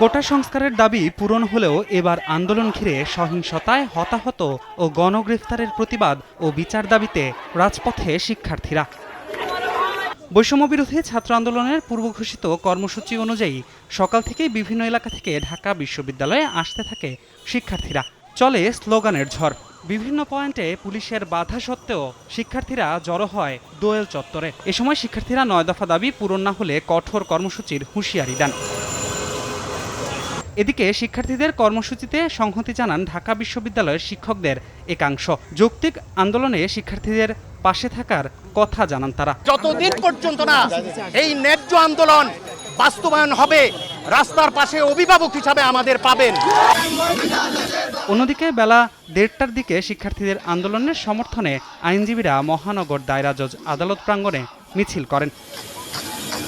কোটা সংস্কারের দাবি পূরণ হলেও এবার আন্দোলন ঘিরে সহিংসতায় হতাহত ও গণগ্রেফতারের প্রতিবাদ ও বিচার দাবিতে রাজপথে শিক্ষার্থীরা। বৈষম্যবিরোধী ছাত্র আন্দোলনের পূর্বঘোষিত কর্মসূচি অনুযায়ী সকাল থেকেই বিভিন্ন এলাকা থেকে ঢাকা বিশ্ববিদ্যালয়ে আসতে থাকে শিক্ষার্থীরা। চলে স্লোগানের ঝড়। বিভিন্ন পয়েন্টে পুলিশের বাধা সত্ত্বেও শিক্ষার্থীরা জড়ো হয় দোয়েল চত্বরে। এ সময় শিক্ষার্থীরা ৯ দফা দাবি পূরণ না হলে কঠোর কর্মসূচির হুঁশিয়ারি দেন। এদিকে শিক্ষার্থীদের কর্মসূচিতে সংহতি জানান ঢাকা বিশ্ববিদ্যালয়ের শিক্ষকদের একাংশ। যৌক্তিক আন্দোলনে শিক্ষার্থীদের পাশে থাকার কথা জানান তারা। যতদিন পর্যন্ত না এই ন্যায্য আন্দোলন বাস্তবায়ন হবে, রাস্তার পাশে অভিভাবক হিসাবে আমাদের পাবেন। অন্যদিকে বেলা ১:৩০টার দিকে শিক্ষার্থীদের আন্দোলনের সমর্থনে আইনজীবীরা মহানগর দায়রা জজ আদালত প্রাঙ্গণে মিছিল করেন।